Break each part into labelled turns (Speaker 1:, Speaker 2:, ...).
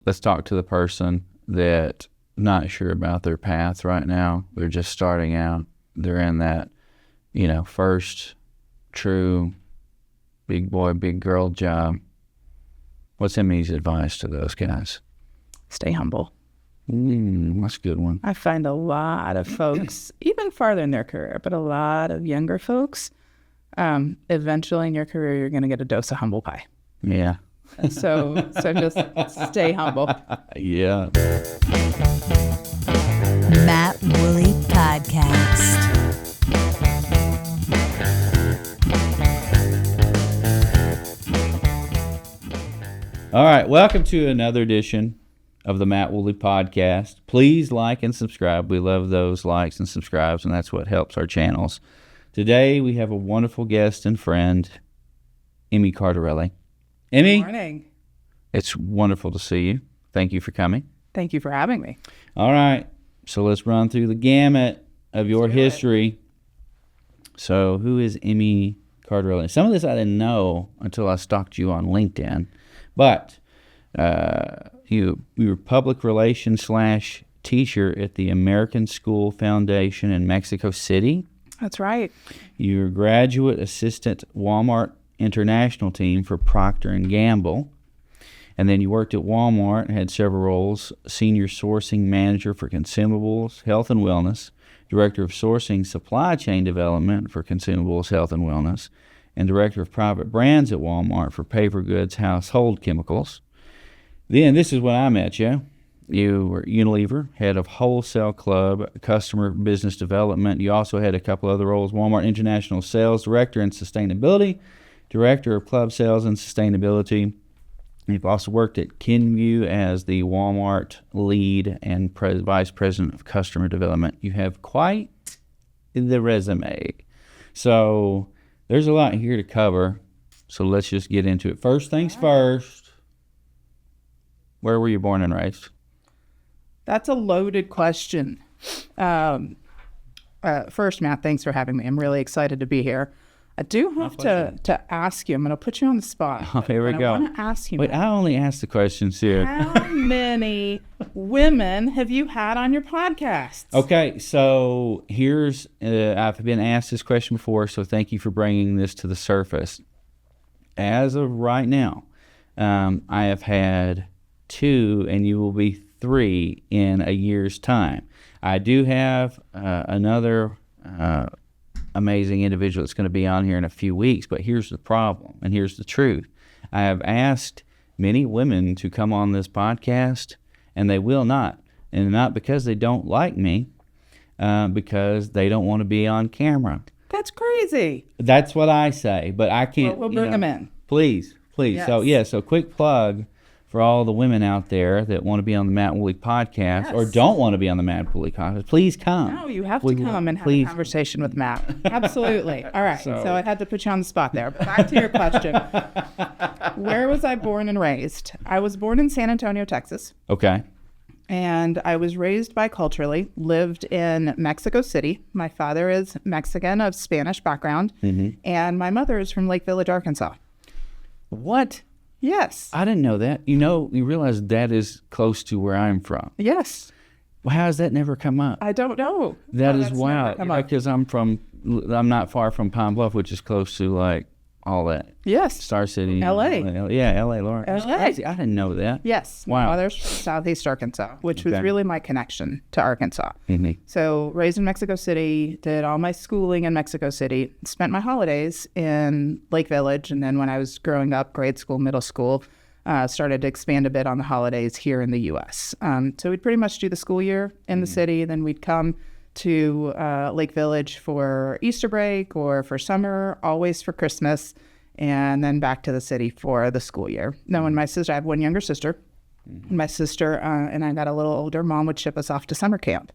Speaker 1: let's talk to the person that not sure about their path right now. They're just starting out. They're in that, first true big boy, big girl job. What's Emi's advice to those guys?
Speaker 2: Stay humble.
Speaker 1: That's a good one.
Speaker 2: I find a lot of folks, even farther in their career, but a lot of younger folks, eventually in your career, you're going to get a dose of humble pie.
Speaker 1: Yeah.
Speaker 2: So just stay humble.
Speaker 1: Yeah.
Speaker 3: Matt Woolley Podcast.
Speaker 1: All right. Welcome to another edition of the Matt Woolley Podcast. Please like and subscribe. We love those likes and subscribes, and that's what helps our channels. Today, we have a wonderful guest and friend, Emi Cardarelli. Emi,
Speaker 2: Good morning.
Speaker 1: it's wonderful to see you. Thank you for coming.
Speaker 2: Thank you for having me.
Speaker 1: All right. So let's run through the gamut of your history. So who is Emi Cardarelli? Some of this I didn't know until I stalked you on LinkedIn. But you were public relations / teacher at the American School Foundation in Mexico City.
Speaker 2: That's right.
Speaker 1: You're a graduate assistant Walmart international team for Procter & Gamble. And then you worked at Walmart and had several roles: senior sourcing manager for consumables, health and wellness, director of sourcing supply chain development for consumables, health and wellness, and director of private brands at Walmart for paper goods, household chemicals. Then this is when I met you. You were Unilever, head of wholesale club, customer business development. You also had a couple other roles: Walmart International Sales Director and Sustainability, Director of Club Sales and Sustainability. You've also worked at Kenvue as the Walmart lead and Vice President of Customer Development. You have quite the resume. So there's a lot here to cover. So let's just get into it. First things first, where were you born and raised?
Speaker 2: That's a loaded question. First, Matt, thanks for having me. I'm really excited to be here. I do have to ask you. I'm going to put you on the spot.
Speaker 1: Oh, here we go.
Speaker 2: I want to ask you.
Speaker 1: Wait, I only asked the questions here.
Speaker 2: How many women have you had on your podcast?
Speaker 1: Okay, so here's, I've been asked this question before, so thank you for bringing this to the surface. As of right now, I have had 2, and you will be 3 in a year's time. I do have another amazing individual that's going to be on here in a few weeks, but here's the problem, and here's the truth. I have asked many women to come on this podcast, and they will not. And not because they don't like me, because they don't want to be on camera.
Speaker 2: That's crazy.
Speaker 1: That's what I say, but I can't.
Speaker 2: We'll bring them in.
Speaker 1: Please.
Speaker 2: Yes.
Speaker 1: So quick plug for all the women out there that want to be on the Matt Woolley Podcast or don't want to be on the Matt Woolley Podcast. Please come.
Speaker 2: No, you have to come and have a conversation with Matt. Absolutely. All right. So I had to put you on the spot there. But back to your question. Where was I born and raised? I was born in San Antonio, Texas.
Speaker 1: Okay.
Speaker 2: And I was raised biculturally, lived in Mexico City. My father is Mexican of Spanish background, and my mother is from Lake Village, Arkansas.
Speaker 1: What?
Speaker 2: Yes.
Speaker 1: I didn't know that. You realize that is close to where I'm from.
Speaker 2: Yes.
Speaker 1: Well, how has that never come up?
Speaker 2: I don't know.
Speaker 1: That is wild. Because I'm not far from Pine Bluff, which is close to like all that.
Speaker 2: Yes.
Speaker 1: Star City.
Speaker 2: L.A.
Speaker 1: Yeah, L.A. Lawrence.
Speaker 2: L.A.
Speaker 1: That's crazy. I didn't know that.
Speaker 2: Yes.
Speaker 1: Wow.
Speaker 2: My mother's from Southeast Arkansas, which was really my connection to Arkansas.
Speaker 1: Mm-hmm.
Speaker 2: So raised in Mexico City, did all my schooling in Mexico City, spent my holidays in Lake Village, and then when I was growing up, grade school, middle school, started to expand a bit on the holidays here in the U.S. So we'd pretty much do the school year in the city, then we'd come to Lake Village for Easter break or for summer, always for Christmas, and then back to the city for the school year. Now, when I have one younger sister. My sister and I got a little older, Mom would ship us off to summer camp.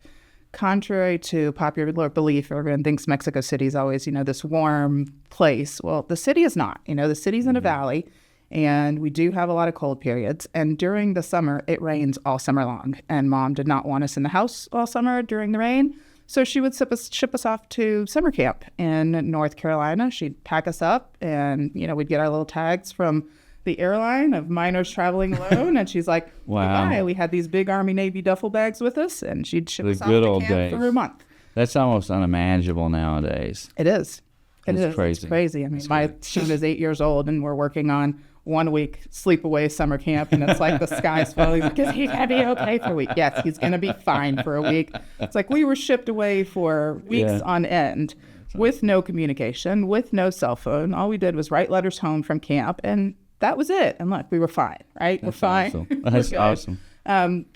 Speaker 2: Contrary to popular belief, everyone thinks Mexico City is always, this warm place. Well, the city is not. The city's in a valley, and we do have a lot of cold periods. And during the summer, it rains all summer long. And Mom did not want us in the house all summer during the rain. So she would ship us off to summer camp in North Carolina. She'd pack us up and, we'd get our little tags from the airline of minors traveling alone. And she's like,
Speaker 1: Wow.
Speaker 2: goodbye. We had these big Army Navy duffel bags with us, and she'd ship
Speaker 1: The
Speaker 2: us off
Speaker 1: good
Speaker 2: to
Speaker 1: old
Speaker 2: camp
Speaker 1: days.
Speaker 2: for a month.
Speaker 1: That's almost unimaginable nowadays.
Speaker 2: It is.
Speaker 1: It's
Speaker 2: It's
Speaker 1: crazy.
Speaker 2: crazy. I mean,
Speaker 1: It's
Speaker 2: my
Speaker 1: good.
Speaker 2: son is 8 years old, and we're working on 1 week sleepaway summer camp, and it's like the sky's falling. He's like, is he gonna be okay for a week? Yes, he's gonna be fine for a week. It's like we were shipped away for weeks
Speaker 1: Yeah.
Speaker 2: on end with no communication, with no cell phone. All we did was write letters home from camp, and that was it. And look, we were fine, right?
Speaker 1: That's
Speaker 2: we're fine.
Speaker 1: awesome.
Speaker 2: We're
Speaker 1: That's
Speaker 2: good.
Speaker 1: awesome.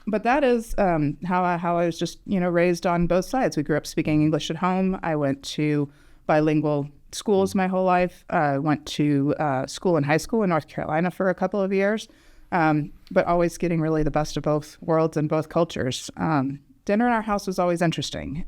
Speaker 2: But that is how I was just, raised on both sides. We grew up speaking English at home. I went to bilingual schools my whole life. I went to school in high school in North Carolina for a couple of years, but always getting really the best of both worlds and both cultures. Dinner in our house was always interesting.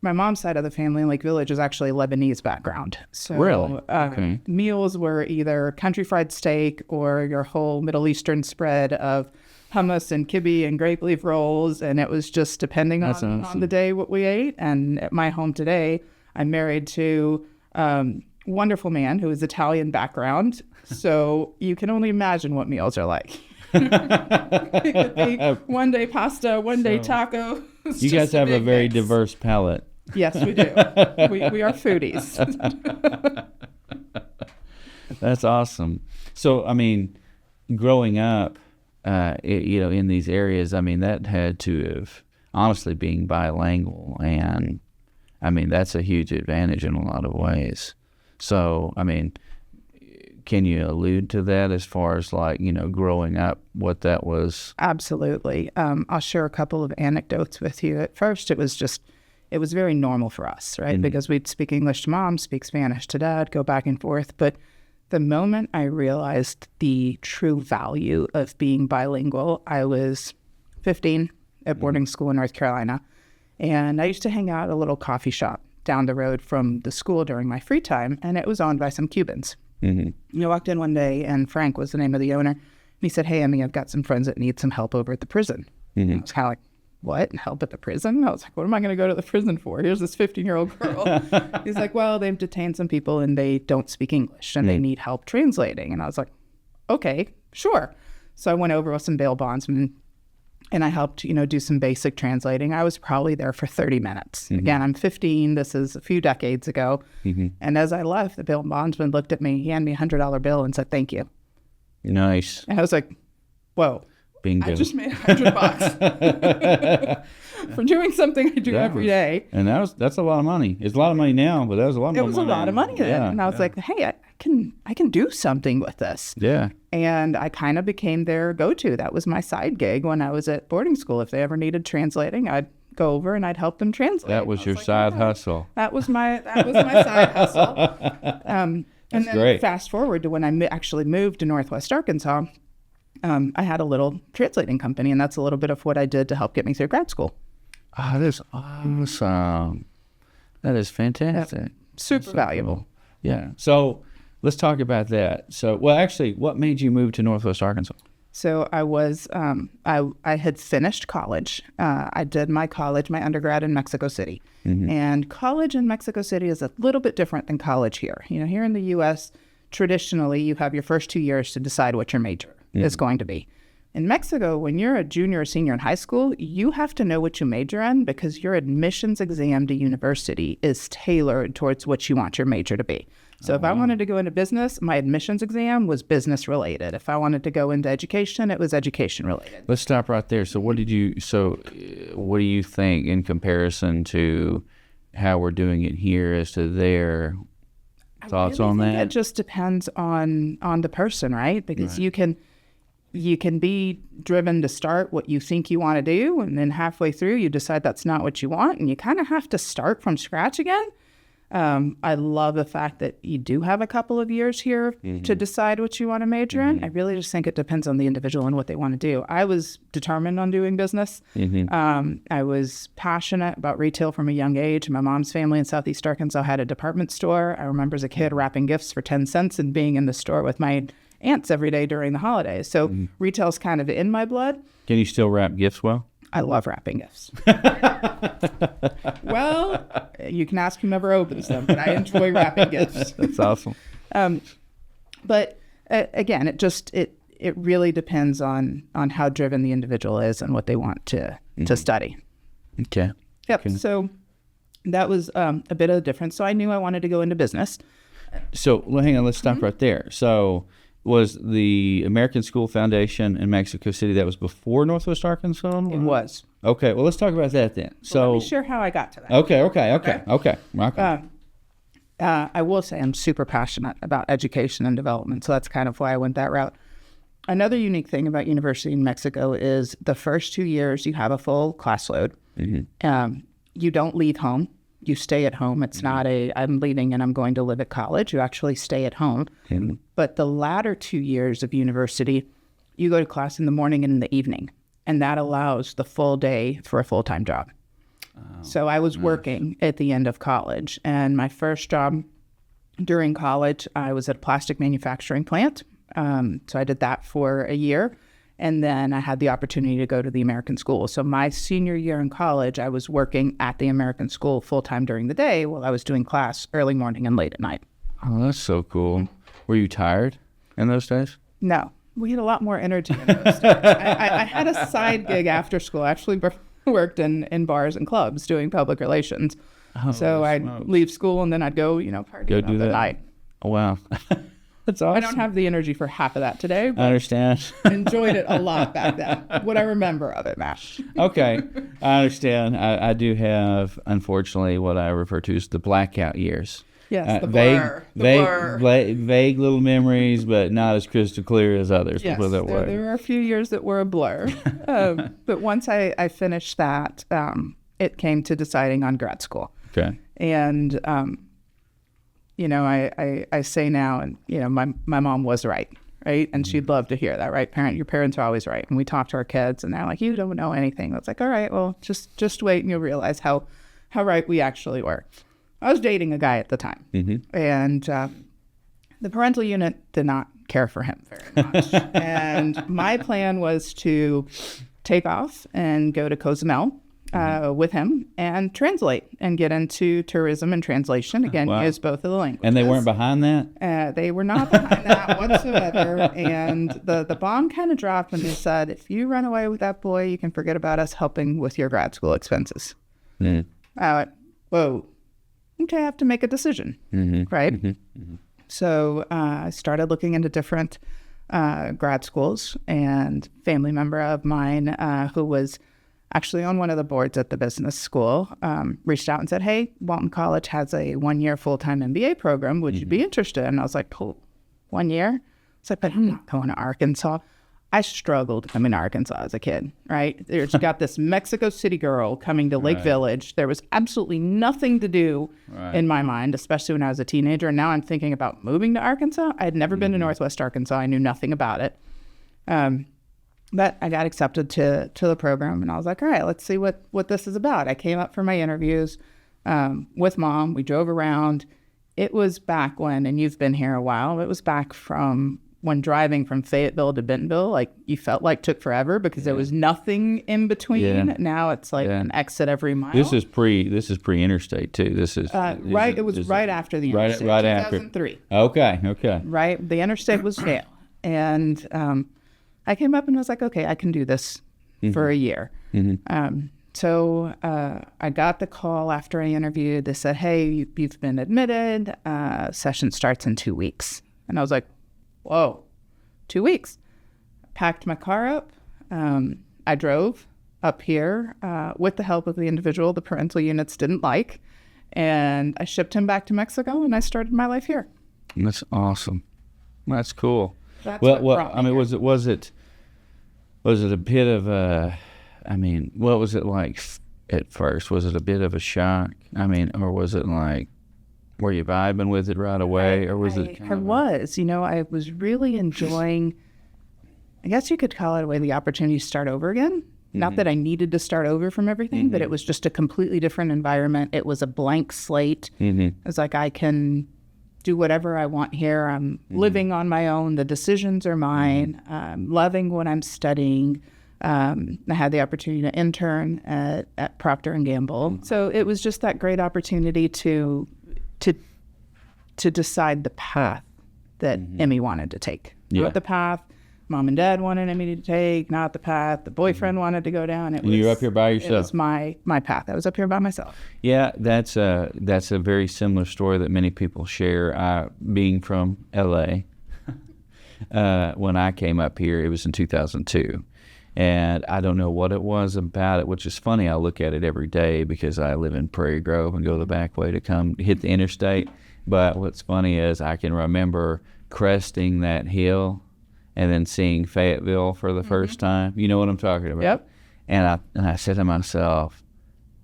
Speaker 2: My mom's side of the family in Lake Village is actually Lebanese background. So
Speaker 1: Really? Okay.
Speaker 2: meals were either country fried steak or your whole Middle Eastern spread of hummus and kibbeh and grape leaf rolls. And it was just depending
Speaker 1: That's
Speaker 2: on
Speaker 1: awesome.
Speaker 2: the day what we ate. And at my home today, I'm married to a wonderful man who is Italian background. So you can only imagine what meals are like. It could be one day pasta, one day taco. It's
Speaker 1: You guys
Speaker 2: just
Speaker 1: have a
Speaker 2: big
Speaker 1: very
Speaker 2: mix.
Speaker 1: diverse palate.
Speaker 2: Yes, we do. we are foodies.
Speaker 1: That's awesome. So, I mean, growing up, in these areas, I mean, that had to have, honestly, being bilingual, and I mean, that's a huge advantage in a lot of ways. So, I mean, can you allude to that as far as like, growing up, what that was?
Speaker 2: Absolutely. I'll share a couple of anecdotes with you. At first, it was very normal for us, right? Because we'd speak English to mom, speak Spanish to dad, go back and forth. But the moment I realized the true value of being bilingual, I was 15 at boarding school in North Carolina. And I used to hang out at a little coffee shop down the road from the school during my free time, and it was owned by some Cubans. I walked in one day, and Frank was the name of the owner. And he said, "Hey, Emi, I've got some friends that need some help over at the prison." I was kind of like, "What? Help at the prison?" I was like, "What am I going to go to the prison for? Here's this 15-year-old girl." He's like, "Well, they've detained some people, and they don't speak English, and they need help translating." And I was like, "Okay, sure." So I went over with some bail bondsmen, and I helped, do some basic translating. I was probably there for 30 minutes. Again, I'm 15. This is a few decades ago. And as I left, the bail bondsman looked at me. He handed me a $100 bill and said, "Thank you."
Speaker 1: Nice.
Speaker 2: And I was like, whoa,
Speaker 1: Bingo.
Speaker 2: I just made $100 for doing something I do every day.
Speaker 1: And that's a lot of money. It's a lot of money now, but that was a lot
Speaker 2: It
Speaker 1: more
Speaker 2: was
Speaker 1: money.
Speaker 2: a lot of money then.
Speaker 1: Yeah,
Speaker 2: And I was like, hey, I can do something with this.
Speaker 1: yeah.
Speaker 2: And I kind of became their go-to. That was my side gig when I was at boarding school. If they ever needed translating, I'd go over and I'd help them translate.
Speaker 1: That was your
Speaker 2: like,
Speaker 1: side
Speaker 2: "Yeah."
Speaker 1: hustle.
Speaker 2: That was my side hustle. And then
Speaker 1: great.
Speaker 2: fast forward to when I actually moved to Northwest Arkansas, I had a little translating company, and that's a little bit of what I did to help get me through grad school.
Speaker 1: Oh, that is awesome. That is fantastic.
Speaker 2: Super valuable.
Speaker 1: Yeah. So let's talk about that. So, well, actually, what made you move to Northwest Arkansas?
Speaker 2: So I was, I had finished college. I did my undergrad in Mexico City. And college in Mexico City is a little bit different than college here. Here in the U.S., traditionally, you have your first 2 years to decide what your major is going to be. In Mexico, when you're a junior or senior in high school, you have to know what you major in because your admissions exam to university is tailored towards what you want your major to be. So if I wanted to go into business, my admissions exam was business related. If I wanted to go into education, it was education related.
Speaker 1: Let's stop right there. So what do you think in comparison to how we're doing it here as to their thoughts on that?
Speaker 2: It just depends on the person, right? Because you can be driven to start what you think you want to do, and then halfway through you decide that's not what you want, and you kind of have to start from scratch again. I love the fact that you do have a couple of years here to decide what you want to major in. I really just think it depends on the individual and what they want to do. I was determined on doing business. I was passionate about retail from a young age. My mom's family in Southeast Arkansas had a department store. I remember as a kid wrapping gifts for 10 cents and being in the store with my aunts every day during the holidays. So retail's kind of in my blood.
Speaker 1: Can you still wrap gifts well?
Speaker 2: I love wrapping gifts. Well, you can ask who never opens them, but I enjoy wrapping gifts.
Speaker 1: That's awesome.
Speaker 2: But again, it really depends on how driven the individual is and what they want to study.
Speaker 1: Okay.
Speaker 2: Yep.
Speaker 1: Okay.
Speaker 2: So that was a bit of a difference. So I knew I wanted to go into business.
Speaker 1: So hang on, let's stop right there. So was the American School Foundation in Mexico City, that was before Northwest Arkansas?
Speaker 2: It was.
Speaker 1: Okay, well, let's talk about that then.
Speaker 2: So let me share how I got to that.
Speaker 1: Okay.
Speaker 2: I will say I'm super passionate about education and development, so that's kind of why I went that route. Another unique thing about university in Mexico is the first 2 years you have a full class load. You don't leave home. You stay at home. It's not I'm leaving and I'm going to live at college. You actually stay at home. But the latter 2 years of university, you go to class in the morning and in the evening. And that allows the full day for a full-time job. So I was working at the end of college. And my first job during college, I was at a plastic manufacturing plant. So I did that for a year. And then I had the opportunity to go to the American School. So my senior year in college, I was working at the American School full-time during the day while I was doing class early morning and late at night.
Speaker 1: Oh, that's so cool. Were you tired in those days?
Speaker 2: No. We had a lot more energy in those days. I had a side gig after school. I actually worked in bars and clubs doing public relations. So I'd leave school and then I'd go, party
Speaker 1: Go
Speaker 2: at
Speaker 1: do that.
Speaker 2: night.
Speaker 1: Oh, wow. That's awesome.
Speaker 2: I don't have the energy for half of that today, but
Speaker 1: I understand.
Speaker 2: enjoyed it a lot back then. What I remember of it, Matt.
Speaker 1: Okay, I understand. I do have, unfortunately, what I refer to as the blackout years.
Speaker 2: Yes, the blur.
Speaker 1: Vague little memories, but not as crystal clear as others.
Speaker 2: Yes,
Speaker 1: Put it that way.
Speaker 2: there were a few years that were a blur. But once I finished that, it came to deciding on grad school.
Speaker 1: Okay.
Speaker 2: And, I say now, and, my mom was right? And she'd love to hear that, right? Your parents are always right. And we talk to our kids, and they're like, you don't know anything. It's like, all right, well, just wait, and you'll realize how right we actually were. I was dating a guy at the time, and the parental unit did not care for him very much. And my plan was to take off and go to Cozumel with him and translate and get into tourism and translation. Again, use both of the languages.
Speaker 1: And they weren't behind that?
Speaker 2: They were not behind that whatsoever. And the bomb kind of dropped when they said, if you run away with that boy, you can forget about us helping with your grad school expenses. I went, whoa. Okay, I have to make a decision, right? So I started looking into different grad schools, and a family member of mine who was actually on one of the boards at the business school reached out and said, hey, Walton College has a 1-year full-time MBA program. Would you be interested? And I was like, oh, 1 year? It's like, but I'm not going to Arkansas. I struggled coming to Arkansas as a kid, right? There's got this Mexico City girl coming to Lake Village. There was absolutely nothing to do in my mind, especially when I was a teenager. And now I'm thinking about moving to Arkansas. I had never been to Northwest Arkansas. I knew nothing about it. But I got accepted to the program, and I was like, all right, let's see what this is about. I came up for my interviews with Mom. We drove around. It was back when, and you've been here a while, it was back from when driving from Fayetteville to Bentonville, like you felt like took forever because there was nothing in between.
Speaker 1: Yeah.
Speaker 2: Now it's like an exit every mile.
Speaker 1: This is pre-interstate too. This is
Speaker 2: right. It was right after the interstate.
Speaker 1: Right after
Speaker 2: 2003.
Speaker 1: Okay.
Speaker 2: Right. The interstate was stale, and I came up and was like, okay, I can do this for a year. So I got the call after I interviewed. They said, hey, you've been admitted. Session starts in 2 weeks, and I was like, whoa, 2 weeks. Packed my car up. I drove up here with the help of the individual the parental units didn't like. And I shipped him back to Mexico, and I started my life here.
Speaker 1: That's awesome. That's cool.
Speaker 2: That's
Speaker 1: was it a bit of a, what was it like at first? Was it a bit of a shock? Or was it like, were you vibing with it right away, or was it? I
Speaker 2: was really enjoying, I guess you could call it the opportunity to start over again. Not that I needed to start over from everything, but it was just a completely different environment. It was a blank slate. It was like, I can do whatever I want here. I'm living on my own. The decisions are mine. I'm loving what I'm studying. I had the opportunity to intern at Procter & Gamble. So it was just that great opportunity to decide the path that Emi wanted to take.
Speaker 1: Yeah.
Speaker 2: Not the path mom and dad wanted me to take, not the path the boyfriend wanted to go down.
Speaker 1: And you're up here by yourself.
Speaker 2: It was my path. I was up here by myself.
Speaker 1: Yeah, that's a very similar story that many people share. Being from L.A., when I came up here, it was in 2002. And I don't know what it was about it, which is funny. I look at it every day because I live in Prairie Grove and go the back way to come hit the interstate. But what's funny is I can remember cresting that hill and then seeing Fayetteville for the first time. You know what I'm talking about?
Speaker 2: Yep.
Speaker 1: And I said to myself,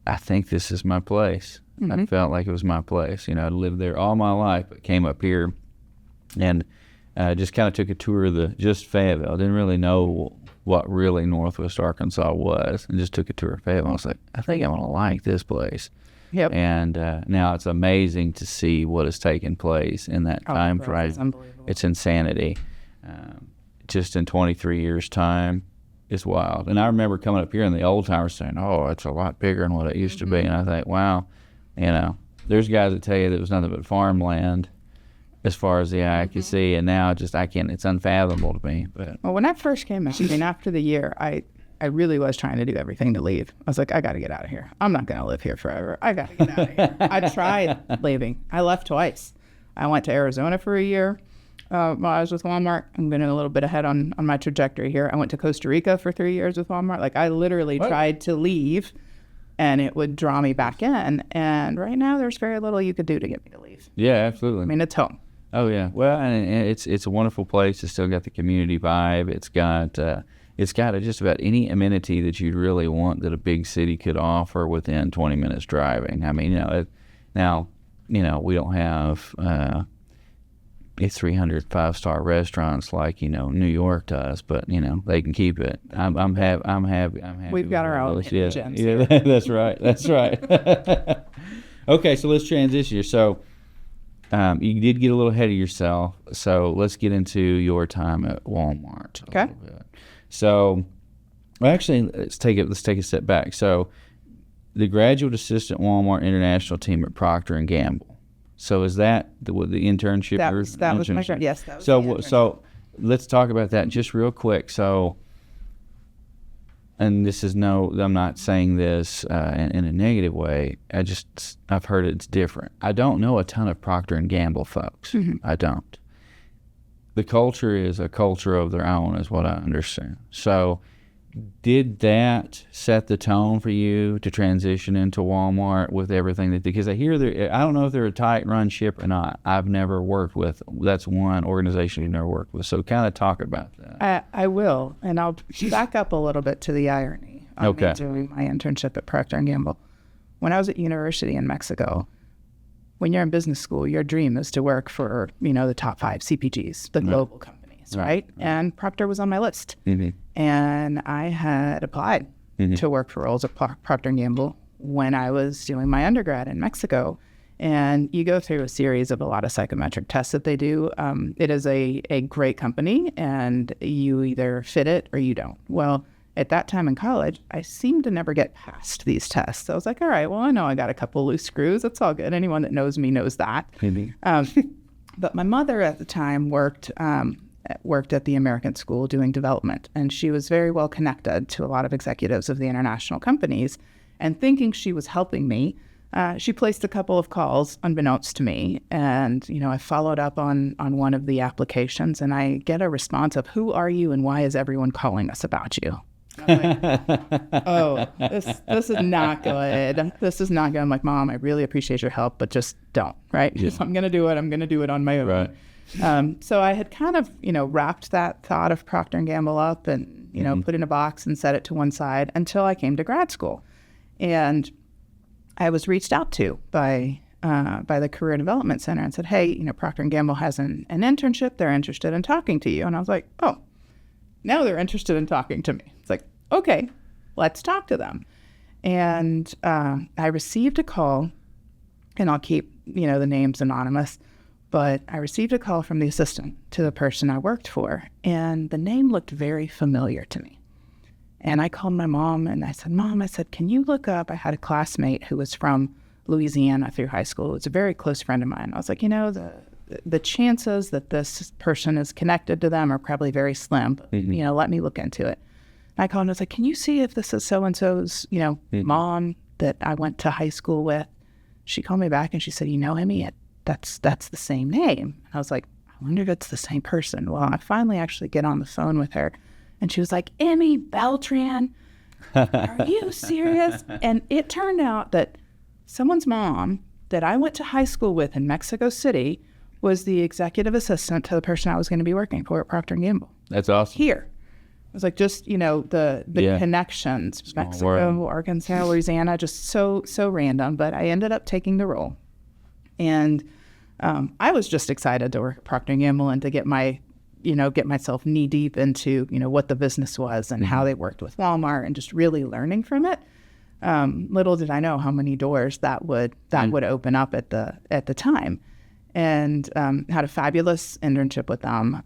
Speaker 1: I think this is my place. I felt like it was my place. I'd lived there all my life, but came up here and just kind of took a tour of just Fayetteville. I didn't really know what really Northwest Arkansas was, and just took a tour of Fayetteville. I was like, I think I'm going to like this place.
Speaker 2: Yep.
Speaker 1: And now it's amazing to see what has taken place in that time frame.
Speaker 2: It's unbelievable.
Speaker 1: It's insanity. Just in 23 years' time, it's wild. And I remember coming up here and the old timers saying, "Oh, it's a lot bigger than what it used to be." And I think, wow, there's guys that tell you that it was nothing but farmland as far as the eye can see, and now it's unfathomable to me. But
Speaker 2: well, when I first came up, after the year, I really was trying to do everything to leave. I was like, I got to get out of here. I'm not going to live here forever. I got to get out of here. I tried leaving. I left twice. I went to Arizona for a year while I was with Walmart. I'm getting a little bit ahead on my trajectory here. I went to Costa Rica for 3 years with Walmart. Like, I literally tried to leave, and it would draw me back in. And right now, there's very little you could do to get me to leave.
Speaker 1: yeah, absolutely.
Speaker 2: I mean, it's home.
Speaker 1: Oh yeah, well, and it's a wonderful place. It's still got the community vibe. It's got just about any amenity that you'd really want that a big city could offer within 20 minutes driving. I mean, we don't have 300 5-star restaurants like New York does, but they can keep it. I'm happy.
Speaker 2: We've got our own
Speaker 1: yeah,
Speaker 2: gems
Speaker 1: yeah,
Speaker 2: here.
Speaker 1: that's right. Okay, so let's transition here. So you did get a little ahead of yourself. So let's get into your time at Walmart.
Speaker 2: Okay.
Speaker 1: A little bit. So, well, actually, let's take a step back. So, the graduate assistant Walmart international team at Procter & Gamble. So, is that the internship?
Speaker 2: That was my yes. That was
Speaker 1: So let's talk about that just real quick. So, and I'm not saying this in a negative way. I've heard it's different. I don't know a ton of Procter & Gamble folks. I don't. The culture is a culture of their own, is what I understand. So did that set the tone for you to transition into Walmart with everything because I hear I don't know if they're a tight run ship or not. I've never worked with, that's one organization you've never worked with. So kind of talk about that.
Speaker 2: I will, and I'll back up a little bit to the irony of me doing my internship at Procter & Gamble. When I was at university in Mexico, when you're in business school, your dream is to work for, the top 5 CPGs, the global companies, right? And Procter was on my list. And I had applied to work for roles at Procter & Gamble when I was doing my undergrad in Mexico. And you go through a series of a lot of psychometric tests that they do. It is a great company, and you either fit it or you don't. Well, at that time in college, I seemed to never get past these tests. So I was like, all right, well, I know I got a couple loose screws. That's all good. Anyone that knows me knows that. But my mother at the time worked at the American School doing development, and she was very well connected to a lot of executives of the international companies. And thinking she was helping me, she placed a couple of calls unbeknownst to me. And, I followed up on one of the applications, and I get a response of, "Who are you and why is everyone calling us about you?" I'm like, oh, this is not good. This is not good. I'm like, "Mom, I really appreciate your help, but just don't," right? Yeah. I'm going to do it. I'm going to do it on my own.
Speaker 1: Right.
Speaker 2: So I had kind of, wrapped that thought of Procter & Gamble up and, put in a box and set it to one side until I came to grad school. And I was reached out to by the Career Development Center and said, "Hey, Procter & Gamble has an internship. They're interested in talking to you." And I was like, "Oh, now they're interested in talking to me." It's like, okay, let's talk to them. And I received a call, and I'll keep, the names anonymous, but I received a call from the assistant to the person I worked for, and the name looked very familiar to me. And I called my mom, and I said, "Mom," I said, "can you look up?" I had a classmate who was from Louisiana through high school. It was a very close friend of mine. I was like, the chances that this person is connected to them are probably very slim. But, let me look into it. And I called and I was like, can you see if this is so-and-so's, mom that I went to high school with? She called me back and she said, Emi, that's the same name. And I was like, I wonder if it's the same person. Well, I finally actually get on the phone with her and she was like, Emi Beltran, are you serious? And it turned out that someone's mom that I went to high school with in Mexico City was the executive assistant to the person I was going to be working for at Procter & Gamble.
Speaker 1: That's awesome.
Speaker 2: Here. It was like just, the connections,
Speaker 1: Small
Speaker 2: Mexico,
Speaker 1: world.
Speaker 2: Arkansas, Louisiana, just so random. But I ended up taking the role. And I was just excited to work at Procter & Gamble and to get myself knee deep into, what the business was and how they worked with Walmart and just really learning from it. Little did I know how many doors that would open up at the time. And had a fabulous internship with them.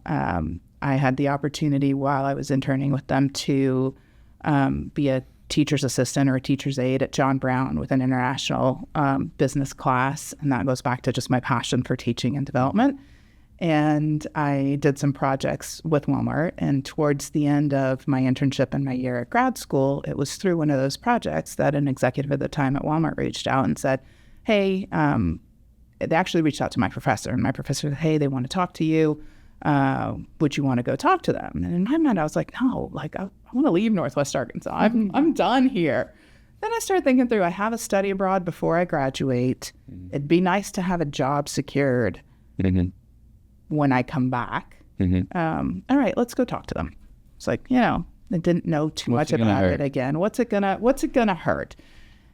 Speaker 2: I had the opportunity while I was interning with them to be a teacher's assistant or a teacher's aide at John Brown with an international business class. And that goes back to just my passion for teaching and development. And I did some projects with Walmart. And towards the end of my internship and my year at grad school, it was through one of those projects that an executive at the time at Walmart reached out and said, hey, they actually reached out to my professor. And my professor said, hey, they want to talk to you. Would you want to go talk to them? And in my mind, I was like, no, I want to leave Northwest Arkansas. I'm done here. Then I started thinking through, I have a study abroad before I graduate. It'd be nice to have a job secured when I come back. All right, let's go talk to them. It's like, I didn't know too much about it again. What's it gonna hurt?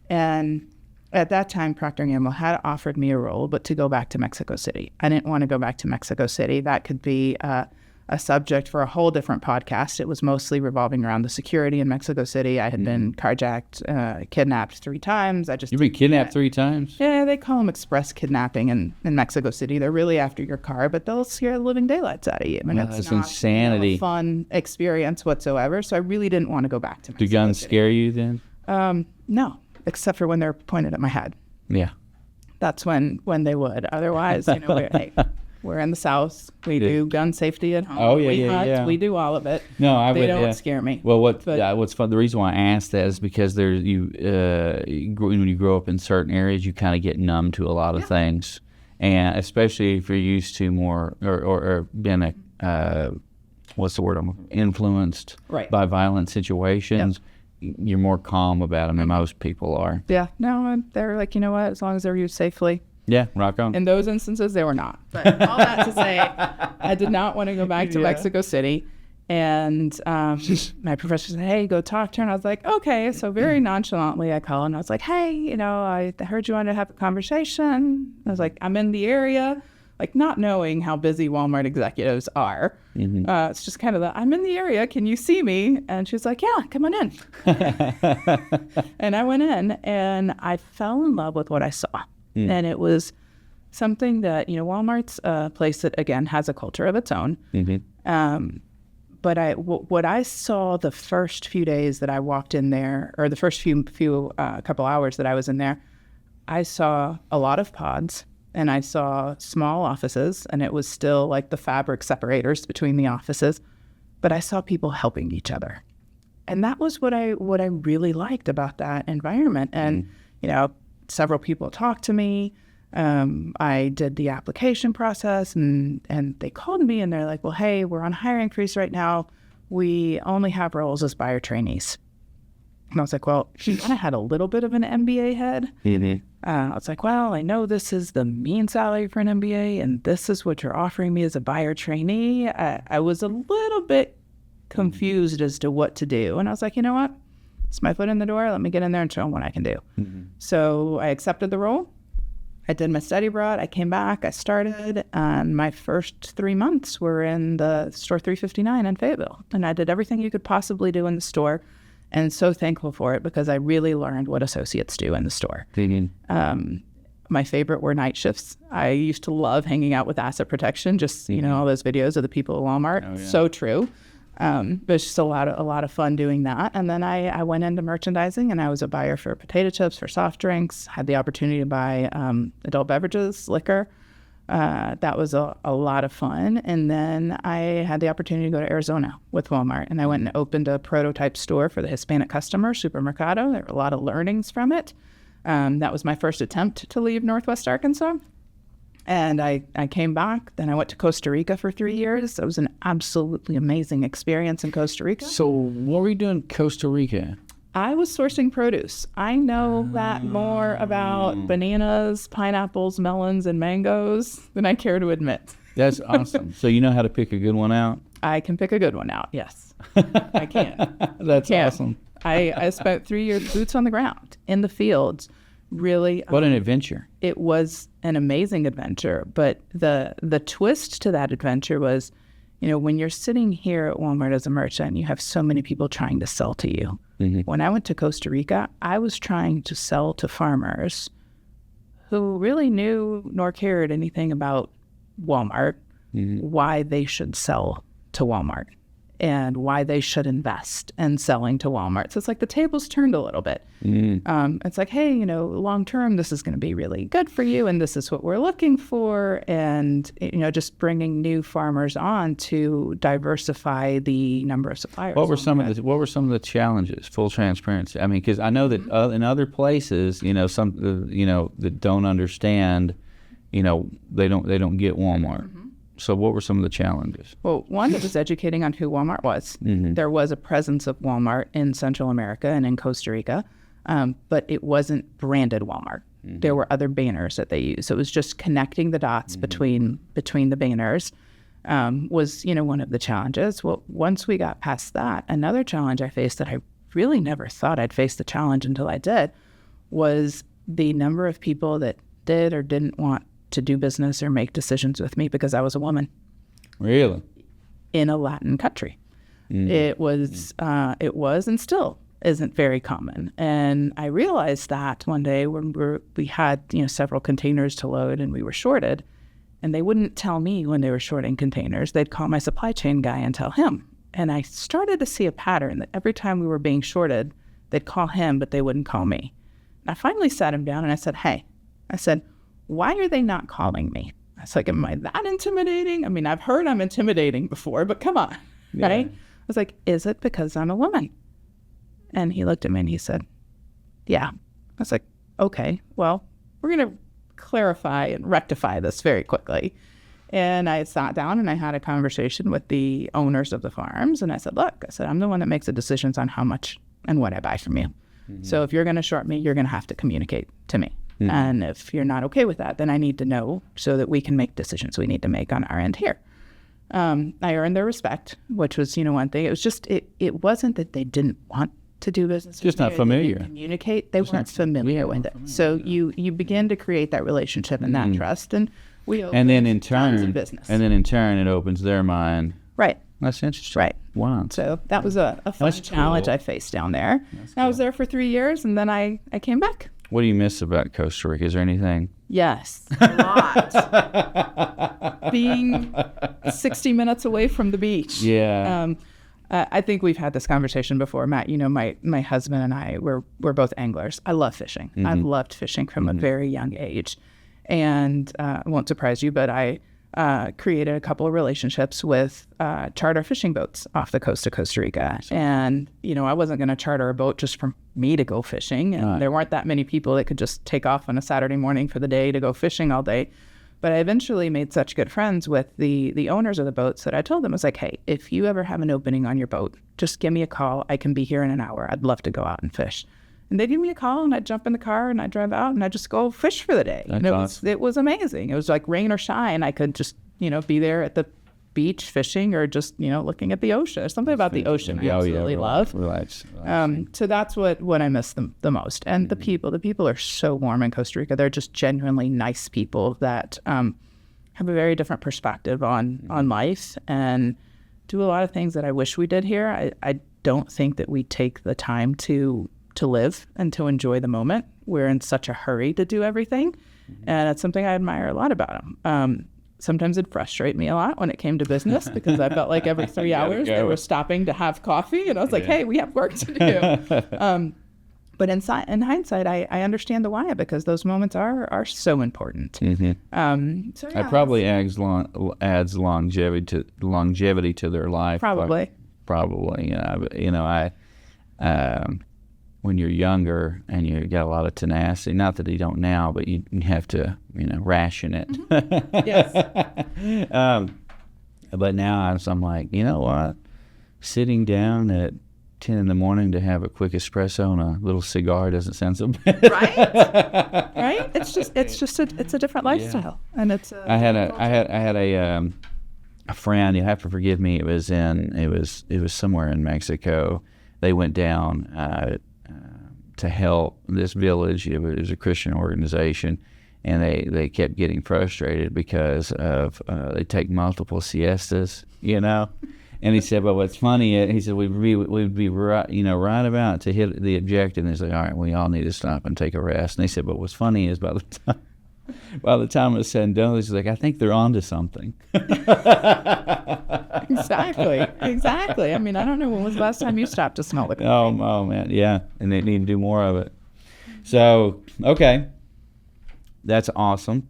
Speaker 2: And at that time, Procter & Gamble had offered me a role, but to go back to Mexico City. I didn't want to go back to Mexico City. That could be a subject for a whole different podcast. It was mostly revolving around the security in Mexico City. I had been carjacked, kidnapped 3 times.
Speaker 1: You've been kidnapped 3 times?
Speaker 2: Yeah, they call them express kidnapping in Mexico City. They're really after your car, but they'll scare the living daylights out of you. And
Speaker 1: That's insanity.
Speaker 2: A fun experience whatsoever. So I really didn't want to go back to Mexico
Speaker 1: Do guns
Speaker 2: City.
Speaker 1: scare you then?
Speaker 2: No, except for when they're pointed at my head.
Speaker 1: Yeah.
Speaker 2: That's when they would. Otherwise, we're in the South. We do gun safety at home.
Speaker 1: Oh, yeah,
Speaker 2: we
Speaker 1: yeah,
Speaker 2: hunt.
Speaker 1: yeah.
Speaker 2: We do all of it.
Speaker 1: No,
Speaker 2: they don't scare me.
Speaker 1: Well, what's fun? The reason why I asked that is because when you grow up in certain areas, you kind of get numb to a lot of things, and especially if you're used to more or been influenced by violent situations. Yep. You're more calm about them than most people are.
Speaker 2: Yeah. No, they're like, you know what? As long as they're used safely.
Speaker 1: Yeah, rock on.
Speaker 2: In those instances, they were not. But all that to say, I did not want to go back to Mexico City. And my professor said, hey, go talk to her. And I was like, okay. So very nonchalantly, I called and I was like, hey, I heard you wanted to have a conversation. I was like, I'm in the area. Like not knowing how busy Walmart executives are. It's just kind of I'm in the area. Can you see me? And she was like, yeah, come on in. And I went in and I fell in love with what I saw. And it was something that, Walmart's a place that, again, has a culture of its own. But what I saw the first few days that I walked in there, or the first few couple hours that I was in there, I saw a lot of pods. And I saw small offices, and it was still like the fabric separators between the offices, but I saw people helping each other. And that was what I really liked about that environment. And, several people talked to me. I did the application process, and they called me, and they're like, well, hey, we're on a hiring freeze right now. We only have roles as buyer trainees. And I was like, well, she kind of had a little bit of an MBA head. I was like, well, I know this is the mean salary for an MBA, and this is what you're offering me as a buyer trainee. I was a little bit confused as to what to do. And I was like, you know what? It's my foot in the door. Let me get in there and show them what I can do. So I accepted the role. I did my study abroad. I came back. I started. And my first 3 months were in the store 359 in Fayetteville. And I did everything you could possibly do in the store. And so thankful for it because I really learned what associates do in the store. My favorite were night shifts. I used to love hanging out with asset protection, just, all those videos of the people at Walmart. Oh, yeah. So true. But it's just a lot of fun doing that. And then I went into merchandising, and I was a buyer for potato chips, for soft drinks, had the opportunity to buy adult beverages, liquor. That was a lot of fun. And then I had the opportunity to go to Arizona with Walmart, and I went and opened a prototype store for the Hispanic customer, Supermercado. There were a lot of learnings from it. That was my first attempt to leave Northwest Arkansas. And I came back. Then I went to Costa Rica for 3 years. It was an absolutely amazing experience in Costa Rica.
Speaker 1: So what were you doing in Costa Rica?
Speaker 2: I was sourcing produce. I know that more about bananas, pineapples, melons, and mangoes than I care to admit.
Speaker 1: That's awesome. So you know how to pick a good one out?
Speaker 2: I can pick a good one out, yes. I can.
Speaker 1: That's awesome.
Speaker 2: I spent 3 years boots on the ground in the fields. Really,
Speaker 1: what an adventure.
Speaker 2: It was an amazing adventure, but the twist to that adventure was, when you're sitting here at Walmart as a merchant, you have so many people trying to sell to you. Mm-hmm. When I went to Costa Rica, I was trying to sell to farmers who really knew nor cared anything about Walmart, why they should sell to Walmart, and why they should invest in selling to Walmart. So it's like the tables turned a little bit. It's like, hey, long term, this is going to be really good for you, and this is what we're looking for. And, just bringing new farmers on to diversify the number of suppliers.
Speaker 1: What were some of the challenges? Full transparency. I mean, because I know that in other places, some that don't understand, they don't get Walmart. So what were some of the challenges?
Speaker 2: Well, one, it was educating on who Walmart was. There was a presence of Walmart in Central America and in Costa Rica, but it wasn't branded Walmart. There were other banners that they used. So it was just connecting the dots between the banners was, one of the challenges. Well, once we got past that, another challenge I faced that I really never thought I'd face the challenge until I did was the number of people that did or didn't want to do business or make decisions with me because I was a woman.
Speaker 1: Really?
Speaker 2: In a Latin country. It was and still isn't very common. And I realized that one day when we had several containers to load and we were shorted, and they wouldn't tell me when they were shorting containers. They'd call my supply chain guy and tell him. And I started to see a pattern that every time we were being shorted, they'd call him, but they wouldn't call me. And I finally sat him down and I said, hey, why are they not calling me? I was like, am I that intimidating? I mean, I've heard I'm intimidating before, but come on, right? I was like, is it because I'm a woman? And he looked at me and he said, yeah. I was like, okay, well, we're going to clarify and rectify this very quickly. And I sat down and I had a conversation with the owners of the farms. And I said, look, I'm the one that makes the decisions on how much and what I buy from you. So if you're going to short me, you're going to have to communicate to me. And if you're not okay with that, then I need to know so that we can make decisions we need to make on our end here. I earned their respect, which was, one thing. It was just, it wasn't that they didn't want to do business.
Speaker 1: Just not familiar.
Speaker 2: They didn't communicate. They weren't familiar with it. So you begin to create that relationship and that trust. And then in turn,
Speaker 1: it opens their mind.
Speaker 2: Right.
Speaker 1: That's interesting.
Speaker 2: Right.
Speaker 1: Wow.
Speaker 2: So that was a fun challenge I faced down there. I was there for 3 years, and then I came back.
Speaker 1: What do you miss about Costa Rica? Is there anything?
Speaker 2: Yes, a lot. Being 60 minutes away from the beach.
Speaker 1: Yeah.
Speaker 2: I think we've had this conversation before, Matt. My husband and I, we're both anglers. I love fishing. I've loved fishing from a very young age. And it won't surprise you, but I created a couple of relationships with charter fishing boats off the coast of Costa Rica. And, I wasn't going to charter a boat just for me to go fishing. And there weren't that many people that could just take off on a Saturday morning for the day to go fishing all day. But I eventually made such good friends with the owners of the boats that I told them, I was like, hey, if you ever have an opening on your boat, just give me a call. I can be here in an hour. I'd love to go out and fish. And they'd give me a call, and I'd jump in the car, and I'd drive out, and I'd just go fish for the day.
Speaker 1: That's
Speaker 2: and
Speaker 1: awesome.
Speaker 2: It was amazing. It was like rain or shine. I could just, be there at the beach fishing or just, looking at the ocean. There's something about the ocean I absolutely love.
Speaker 1: Relax.
Speaker 2: So that's what I miss the most. And the people are so warm in Costa Rica. They're just genuinely nice people that have a very different perspective on life and do a lot of things that I wish we did here. I don't think that we take the time to live and to enjoy the moment. We're in such a hurry to do everything. And that's something I admire a lot about them. Sometimes it'd frustrate me a lot when it came to business because I felt like every 3 hours they were stopping to have coffee. And I was like, hey, we have work to do. But in hindsight, I understand the why, because those moments are so important.
Speaker 1: Mm-hmm.
Speaker 2: So yeah,
Speaker 1: it probably adds longevity to their life.
Speaker 2: Probably.
Speaker 1: Probably. When you're younger and you got a lot of tenacity, not that you don't now, but you have to, ration it.
Speaker 2: Mm-hmm. Yes.
Speaker 1: But now I'm like, you know what? Sitting down at 10 in the morning to have a quick espresso and a little cigar doesn't sound so bad.
Speaker 2: Right? Right? It's a different lifestyle. Yeah. And it's
Speaker 1: I had a friend, you have to forgive me, it was somewhere in Mexico. They went down to help this village. It was a Christian organization, and they kept getting frustrated because of they take multiple siestas, And he said, "But what's funny?" He said, "We'd be right about to hit the objective." And they said, "All right, we all need to stop and take a rest." And they said, "But what's funny is by the time it was said and done, he's like, I think they're onto something."
Speaker 2: Exactly. I mean, I don't know, when was the last time you stopped to smell the coffee?
Speaker 1: Oh man, yeah, and they need to do more of it. So, okay, that's awesome.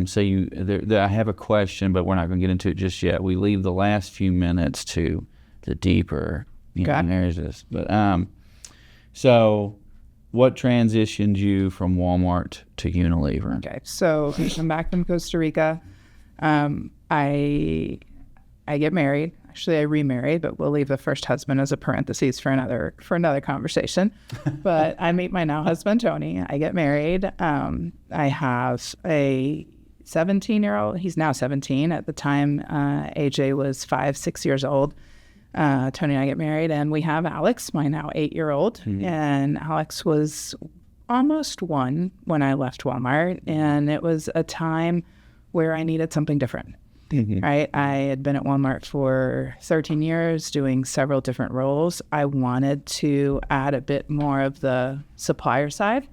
Speaker 1: So I have a question, but we're not going to get into it just yet. We leave the last few minutes to the deeper areas. But so what transitioned you from Walmart to Unilever?
Speaker 2: Okay, so I'm back from Costa Rica. I get married. Actually, I remarried, but we'll leave the first husband as a parenthesis for another conversation. But I meet my now husband, Tony. I get married. I have a 17-year-old. He's now 17. At the time, AJ was 6 years old. Tony and I get married, and we have Alex, my now 8-year-old. Mm-hmm. And Alex was almost 1 when I left Walmart, and it was a time where I needed something different. Mm-hmm. Right? I had been at Walmart for 13 years doing several different roles. I wanted to add a bit more of the supplier side,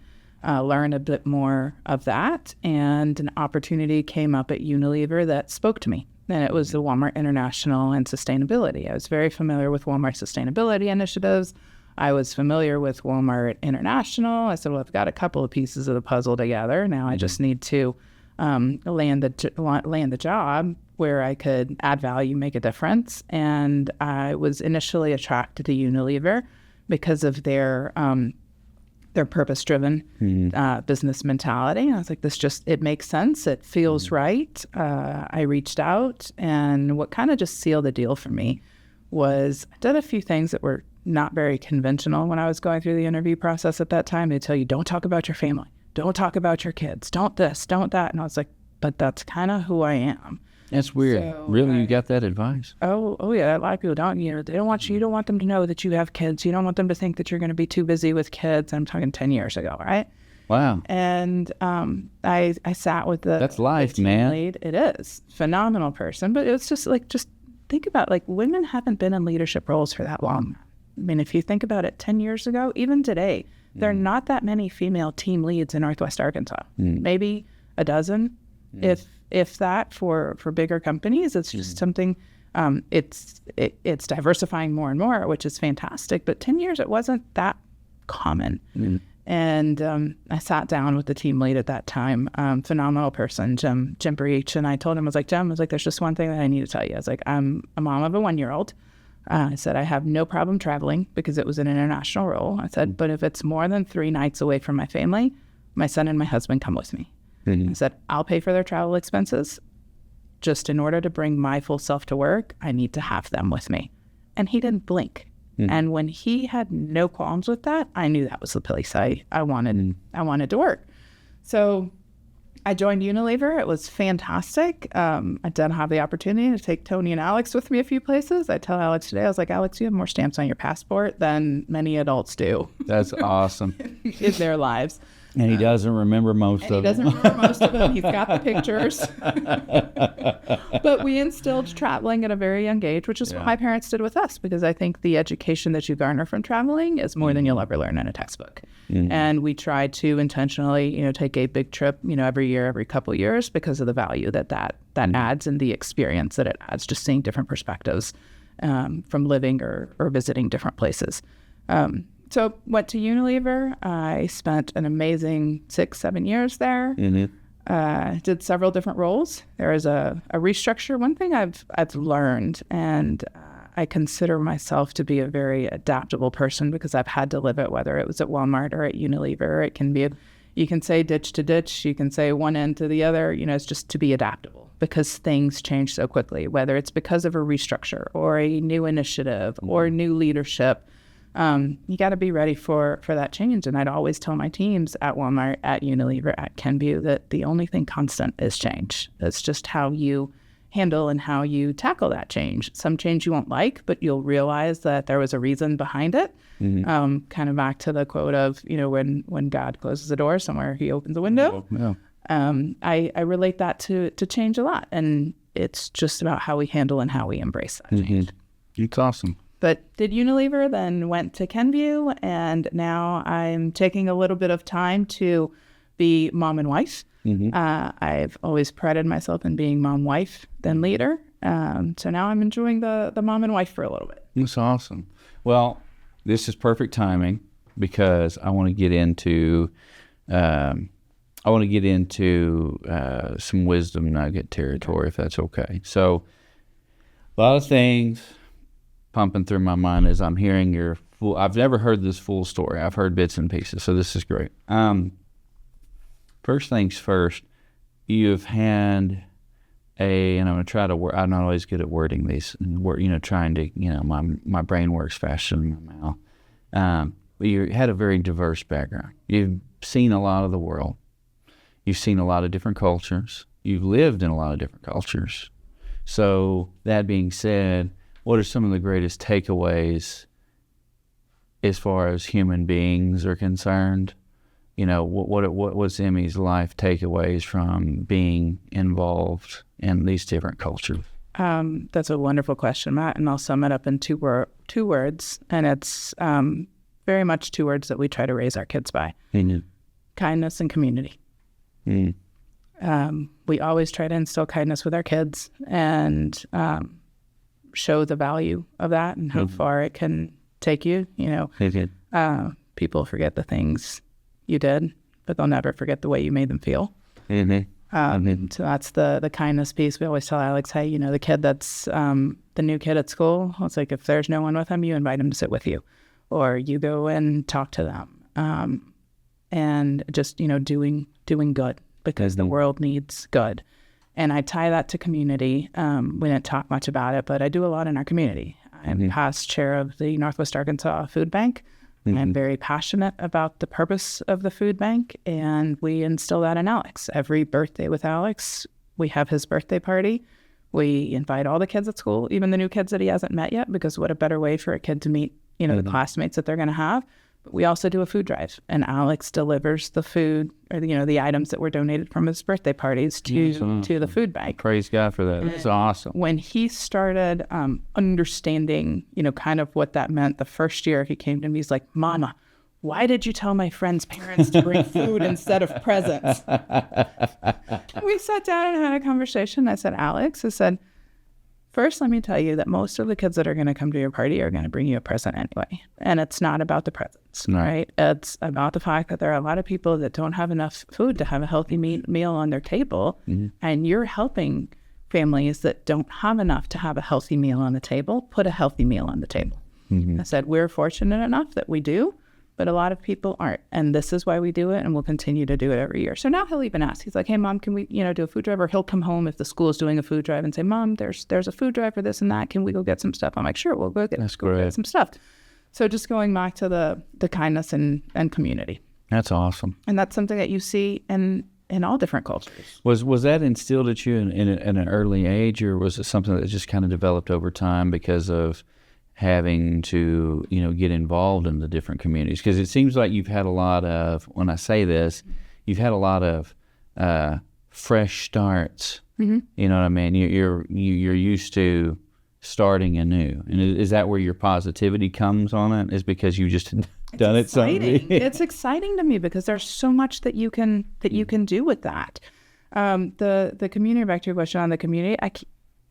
Speaker 2: learn a bit more of that, and an opportunity came up at Unilever that spoke to me. And it was the Walmart International and Sustainability. I was very familiar with Walmart sustainability initiatives. I was familiar with Walmart International. I said, well, I've got a couple of pieces of the puzzle together. Now I just need to land the job where I could add value, make a difference. And I was initially attracted to Unilever because of their purpose-driven business mentality. And I was like, it makes sense. It feels right. I reached out, and what kind of just sealed the deal for me was I did a few things that were not very conventional when I was going through the interview process at that time. They tell you, don't talk about your family. Don't talk about your kids. Don't this, don't that. And I was like, but that's kind of who I am.
Speaker 1: That's weird. So, really, you got that advice?
Speaker 2: Oh yeah. A lot of people don't. They don't want you. You don't want them to know that you have kids. You don't want them to think that you're going to be too busy with kids. I'm talking 10 years ago, right?
Speaker 1: Wow.
Speaker 2: And I sat with
Speaker 1: that's life,
Speaker 2: the
Speaker 1: man.
Speaker 2: Lead. It is phenomenal person, but it was just think about women haven't been in leadership roles for that long. I mean, if you think about it, 10 years ago, even today, there are not that many female team leads in Northwest Arkansas. Maybe a dozen, if that, for bigger companies. It's just something. It's diversifying more and more, which is fantastic. But 10 years, it wasn't that common. And I sat down with the team lead at that time, phenomenal person, Jim Breach, and I told him, Jim, there's just one thing that I need to tell you. I was like, I'm a mom of a 1-year-old. I said, I have no problem traveling because it was an international role. I said, but if it's more than 3 nights away from my family, my son and my husband come with me. I said, I'll pay for their travel expenses. Just in order to bring my full self to work, I need to have them with me. And he didn't blink. And when he had no qualms with that, I knew that was the place I wanted to work. So I joined Unilever. It was fantastic. I did have the opportunity to take Tony and Alex with me a few places. I tell Alex today, I was like, Alex, you have more stamps on your passport than many adults do.
Speaker 1: That's awesome.
Speaker 2: In their lives.
Speaker 1: And he doesn't remember most of them.
Speaker 2: He doesn't remember most of them. He's got the pictures. But we instilled traveling at a very young age, which is what my parents did with us, because I think the education that you garner from traveling is more than you'll ever learn in a textbook. And we tried to intentionally, take a big trip, every year, every couple of years, because of the value that adds and the experience that it adds, just seeing different perspectives from living or visiting different places. So went to Unilever. I spent an amazing 6-7 years there. Did several different roles. There is a restructure. One thing I've learned, and I consider myself to be a very adaptable person because I've had to live it, whether it was at Walmart or at Unilever. It can be, you can say ditch to ditch, you can say one end to the other, it's just to be adaptable because things change so quickly, whether it's because of a restructure or a new initiative or new leadership. You got to be ready for that change. And I'd always tell my teams at Walmart, at Unilever, at Kenvue that the only thing constant is change. It's just how you handle and how you tackle that change. Some change you won't like, but you'll realize that there was a reason behind it. Kind of back to the quote of, when God closes a door somewhere, he opens a window. I relate that to change a lot. And it's just about how we handle and how we embrace that change.
Speaker 1: It's awesome.
Speaker 2: But did Unilever, then went to Kenvue, and now I'm taking a little bit of time to be mom and wife. I've always prided myself in being mom, wife, then leader. So now I'm enjoying the mom and wife for a little bit.
Speaker 1: That's awesome. Well, this is perfect timing because I want to get into some wisdom nugget territory, if that's okay. So a lot of things pumping through my mind as I'm hearing your full. I've never heard this full story. I've heard bits and pieces, so this is great. First things first, you've had and I'm going to try to I'm not always good at wording these, trying to, my brain works faster than my mouth. But you had a very diverse background. You've seen a lot of the world. You've seen a lot of different cultures. You've lived in a lot of different cultures. So that being said, what are some of the greatest takeaways as far as human beings are concerned? What's Emi's life takeaways from being involved in these different cultures?
Speaker 2: That's a wonderful question, Matt, and I'll sum it up in two words, and it's very much two words that we try to raise our kids by. Kindness and community. We always try to instill kindness with our kids and show the value of that and how far it can take you. People forget the things you did, but they'll never forget the way you made them feel. So that's the kindness piece. We always tell Alex, hey, the kid that's the new kid at school, it's like if there's no one with him, you invite him to sit with you, or you go and talk to them, and just doing good because the world needs good. And I tie that to community. We didn't talk much about it, but I do a lot in our community. I'm past chair of the Northwest Arkansas Food Bank. I'm very passionate about the purpose of the food bank, and we instill that in Alex. Every birthday with Alex, we have his birthday party. We invite all the kids at school, even the new kids that he hasn't met yet, because what a better way for a kid to meet, the classmates that they're going to have. But we also do a food drive, and Alex delivers the food or the items that were donated from his birthday parties to the food bank.
Speaker 1: Praise God for that. That's awesome.
Speaker 2: When he started understanding, kind of what that meant, the first year he came to me, he's like, Mama, why did you tell my friends' parents to bring food instead of presents? We sat down and had a conversation. I said, Alex, first, let me tell you that most of the kids that are going to come to your party are going to bring you a present anyway. And it's not about the presents, right? It's about the fact that there are a lot of people that don't have enough food to have a healthy meal on their table. And you're helping families that don't have enough to have a healthy meal on the table, put a healthy meal on the table. I said, we're fortunate enough that we do, but a lot of people aren't. And this is why we do it, and we'll continue to do it every year. So now he'll even ask. He's like, hey, Mom, can we, do a food drive? Or he'll come home if the school is doing a food drive and say, Mom, there's a food drive for this and that. Can we go get some stuff? I'm like, sure, we'll go get some stuff. So just going back to the kindness and community.
Speaker 1: That's awesome.
Speaker 2: And that's something that you see in all different cultures.
Speaker 1: Was that instilled at you in an early age, or was it something that just kind of developed over time because of having to, get involved in the different communities? Because it seems like you've had a lot of, when I say this, you've had a lot of fresh starts. You know what I mean? You're used to starting anew. And is that where your positivity comes on it? Is because you just done it something?
Speaker 2: It's exciting to me because there's so much that you can do with that. The community, back to your question on the community,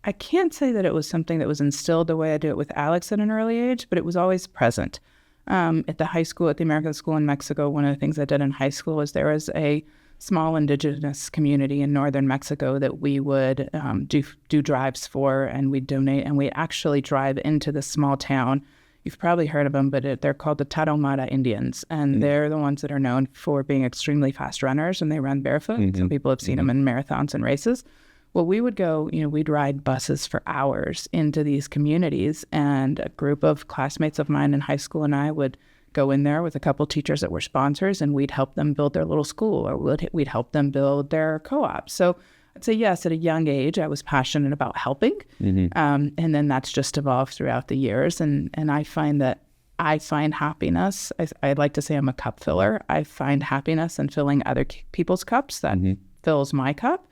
Speaker 2: I can't say that it was something that was instilled the way I do it with Alex at an early age, but it was always present. At the high school, at the American School in Mexico, one of the things I did in high school was there was a small indigenous community in northern Mexico that we would do drives for, and we'd donate, and we'd actually drive into this small town. You've probably heard of them, but they're called the Tarahumara Indians, and they're the ones that are known for being extremely fast runners, and they run barefoot. Some people have seen them in marathons and races. Well, we would go, we'd ride buses for hours into these communities, and a group of classmates of mine in high school and I would go in there with a couple teachers that were sponsors, and we'd help them build their little school, or we'd help them build their co-op. So I'd say, yes, at a young age, I was passionate about helping. And then that's just evolved throughout the years. And I find that I find happiness. I'd like to say I'm a cup filler. I find happiness in filling other people's cups. That fills my cup.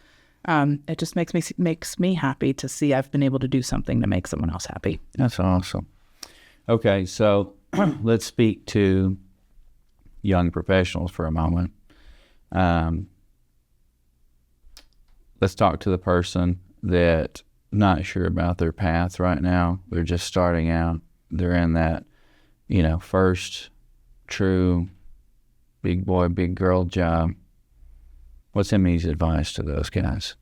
Speaker 2: It just makes me happy to see I've been able to do something to make someone else happy.
Speaker 1: That's awesome. Okay, so let's speak to young professionals for a moment. Let's talk to the person that not sure about their path right now. They're just starting out. They're in that, first true big boy, big girl job. What's Emi's advice to those guys?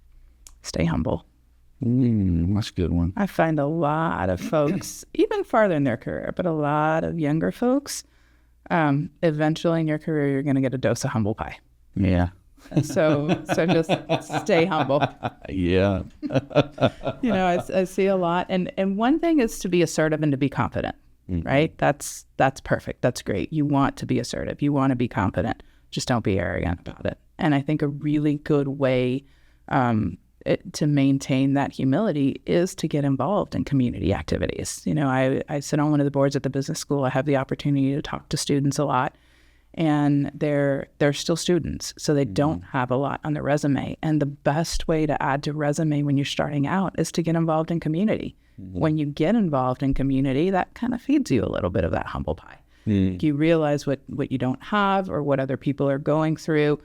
Speaker 2: Stay humble.
Speaker 1: That's a good one.
Speaker 2: I find a lot of folks, even farther in their career, but a lot of younger folks, eventually in your career, you're going to get a dose of humble pie.
Speaker 1: Yeah.
Speaker 2: So just stay humble.
Speaker 1: Yeah.
Speaker 2: I see a lot. And one thing is to be assertive and to be confident, right? That's perfect. That's great. You want to be assertive. You want to be confident. Just don't be arrogant about it. And I think a really good way to maintain that humility is to get involved in community activities. I sit on one of the boards at the business school. I have the opportunity to talk to students a lot. And they're still students, so they don't have a lot on their resume. And the best way to add to resume when you're starting out is to get involved in community. When you get involved in community, that kind of feeds you a little bit of that humble pie. You realize what you don't have or what other people are going through.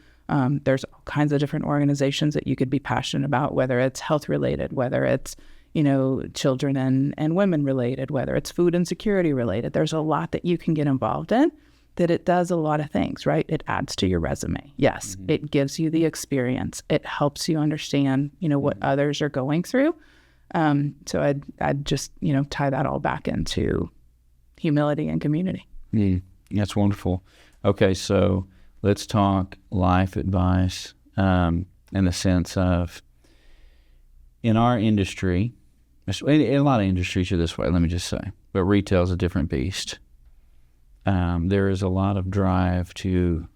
Speaker 2: There's all kinds of different organizations that you could be passionate about, whether it's health related, whether it's children and women related, whether it's food insecurity related. There's a lot that you can get involved in. That it does a lot of things, right? It adds to your resume. Yes, it gives you the experience. It helps you understand, what others are going through. So I'd just, tie that all back into humility and community.
Speaker 1: That's wonderful. Okay, so let's talk life advice in the sense of, in our industry, a lot of industries are this way, let me just say, but retail is a different beast. There is a lot of drive to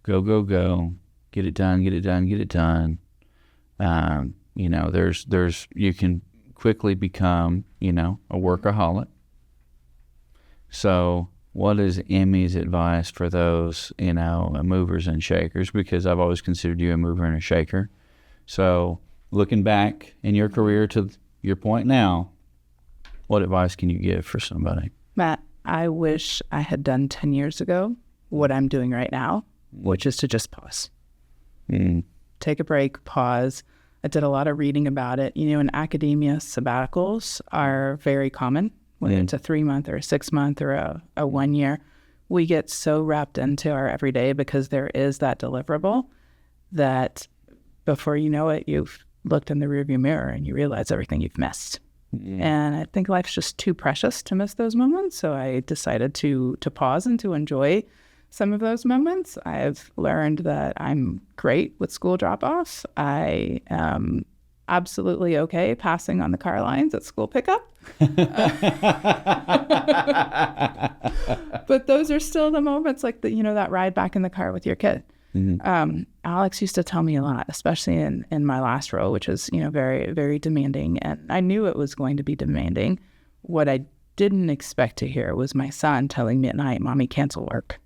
Speaker 1: go, get it done. There's you can quickly become, a workaholic. So what is Emi's advice for those, movers and shakers? Because I've always considered you a mover and a shaker. So looking back in your career to your point now, what advice can you give for somebody?
Speaker 2: Matt, I wish I had done 10 years ago what I'm doing right now, which is to just pause. Take a break, pause. I did a lot of reading about it. In academia, sabbaticals are very common, whether it's a 3-month or a 6-month or a 1 year. We get so wrapped into our everyday because there is that deliverable that before you know it, you've looked in the rearview mirror and you realize everything you've missed. And I think life's just too precious to miss those moments. So I decided to pause and to enjoy some of those moments. I've learned that I'm great with school drop-offs. I am absolutely okay passing on the car lines at school pickup. But those are still the moments like that ride back in the car with your kid. Alex used to tell me a lot, especially in my last role, which was, very, very demanding. And I knew it was going to be demanding. What I didn't expect to hear was my son telling me at night, "Mommy, cancel work."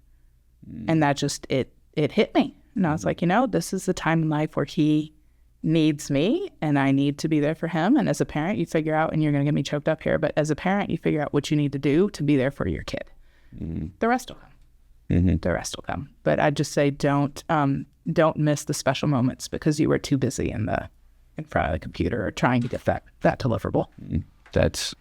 Speaker 2: And that just, it hit me. And I was like, this is the time in life where he needs me and I need to be there for him. And as a parent, you figure out, and you're going to get me choked up here, but as a parent, you figure out what you need to do to be there for your kid. The rest will come. The rest will come. But I'd just say don't miss the special moments because you were too busy in front of the computer or trying to get that deliverable.
Speaker 1: That's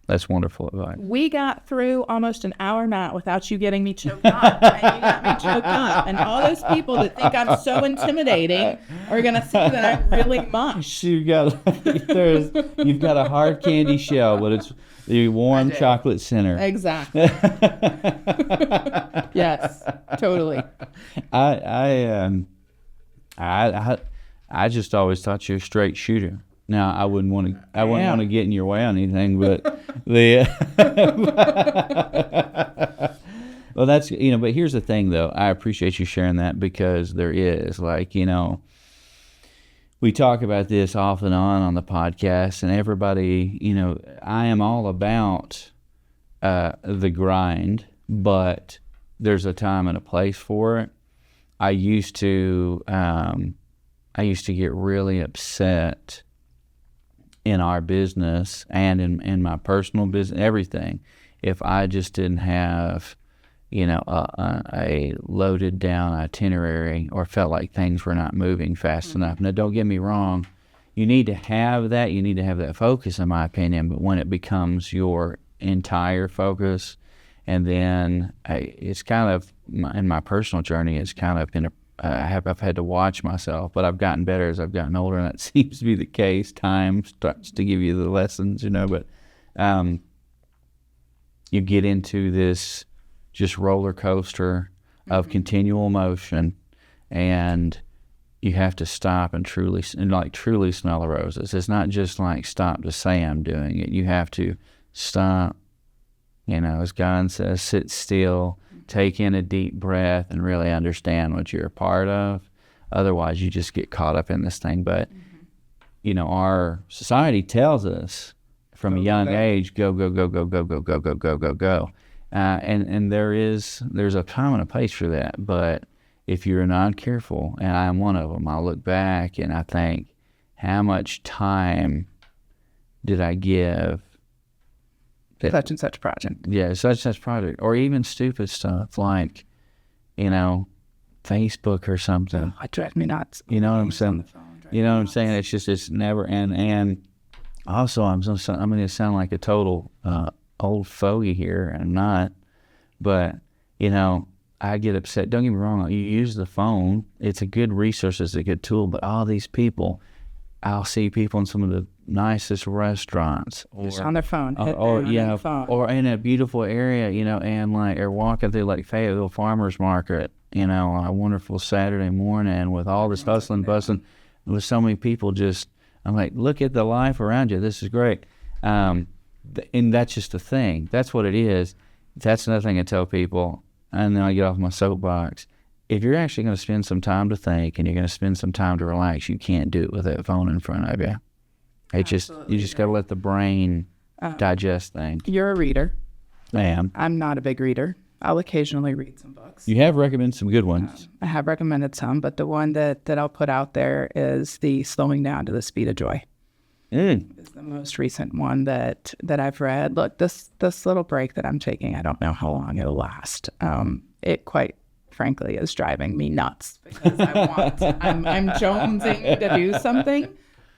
Speaker 1: That's wonderful advice.
Speaker 2: We got through almost an hour, Matt, without you getting me choked up. And you got me choked up. And all those people that think I'm so intimidating are going to see that I'm really mush.
Speaker 1: You've got a hard candy shell, but it's the warm chocolate center.
Speaker 2: Exactly. Yes, totally.
Speaker 1: I just always thought you were a straight shooter. Now I wouldn't want to get in your way on anything, but well, that's But here's the thing, though. I appreciate you sharing that, because there is we talk about this off and on the podcast, and everybody, I am all about the grind, but there's a time and a place for it. I used to get really upset in our business and in my personal business, everything, if I just didn't have, a loaded down itinerary, or felt like things were not moving fast enough. Now, don't get me wrong, you need to have that. You need to have that focus, in my opinion. But when it becomes your entire focus, and then it's kind of, in my personal journey, it's kind of been I've had to watch myself, but I've gotten better as I've gotten older, and that seems to be the case. Time starts to give you the lessons, but you get into this just roller coaster of continual motion, and you have to stop and truly smell the roses. It's not just like stop to say I'm doing it. You have to stop, as God says, sit still, take in a deep breath, and really understand what you're a part of. Otherwise, you just get caught up in this thing. But, our society tells us from a young age, go, go, go, go, go, go, go, go, go, go, go. And there's a time and a place for that. But if you're not careful, and I'm one of them, I'll look back and I think, how much time did I give
Speaker 2: such and such project?
Speaker 1: Yeah, such and such project. Or even stupid stuff like, Facebook or something.
Speaker 2: Oh, it drives me nuts.
Speaker 1: You know what I'm saying? It's never, and also I'm going to sound like a total old fogey here, and I'm not, but, I get upset. Don't get me wrong, you use the phone. It's a good resource, it's a good tool, but all these people, I'll see people in some of the nicest restaurants,
Speaker 2: just on their phone,
Speaker 1: or in a beautiful area, and or walking through Fayetteville Farmers Market, on a wonderful Saturday morning with all this hustling, bustling, with so many people. I'm like, look at the life around you. This is great, and that's just the thing. That's what it is. That's another thing I tell people, and then I get off my soapbox. If you're actually going to spend some time to think, and you're going to spend some time to relax, you can't do it with that phone in front of you. You just got to let the brain digest things.
Speaker 2: You're a reader.
Speaker 1: I am.
Speaker 2: I'm not a big reader. I'll occasionally read some books.
Speaker 1: You have recommended some good ones.
Speaker 2: I have recommended some, but the one that I'll put out there is the Slowing Down to the Speed of Joy. Is the most recent one that I've read. Look, this little break that I'm taking, I don't know how long it'll last. It quite frankly is driving me nuts, because I'm jonesing to do something,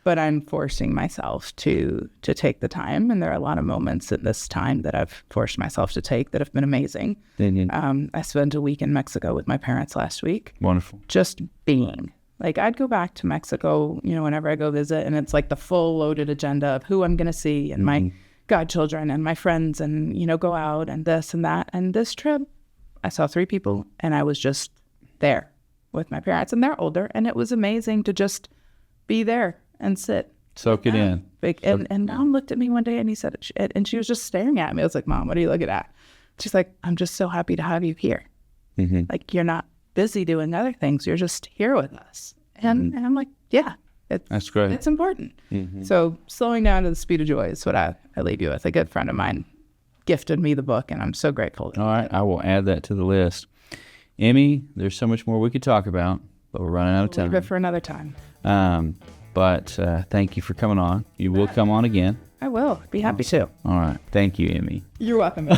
Speaker 2: but I'm forcing myself to take the time. And there are a lot of moments in this time that I've forced myself to take that have been amazing. I spent a week in Mexico with my parents last week.
Speaker 1: Wonderful. Just
Speaker 2: being. I'd go back to Mexico, whenever I go visit, and it's like the full loaded agenda of who I'm going to see, and my godchildren and my friends, and, go out and this and that. And this trip, I saw 3 people, and I was just there with my parents, and they're older, and it was amazing to just be there and sit.
Speaker 1: Soak it in.
Speaker 2: And Mom looked at me one day, and he said, and she was just staring at me. I was like, Mom, what are you looking at? She's like, I'm just so happy to have you here. You're not busy doing other things. You're just here with us. And I'm like, yeah,
Speaker 1: that's great.
Speaker 2: It's important. So Slowing Down to the Speed of Joy is what I leave you with. A good friend of mine gifted me the book, and I'm so grateful.
Speaker 1: All right, I will add that to the list. Emi, there's so much more we could talk about, but we're running out of time.
Speaker 2: Leave it for another time.
Speaker 1: But thank you for coming on. You will come on again.
Speaker 2: I will. Be happy to.
Speaker 1: All right. Thank you, Emi.
Speaker 2: You're welcome.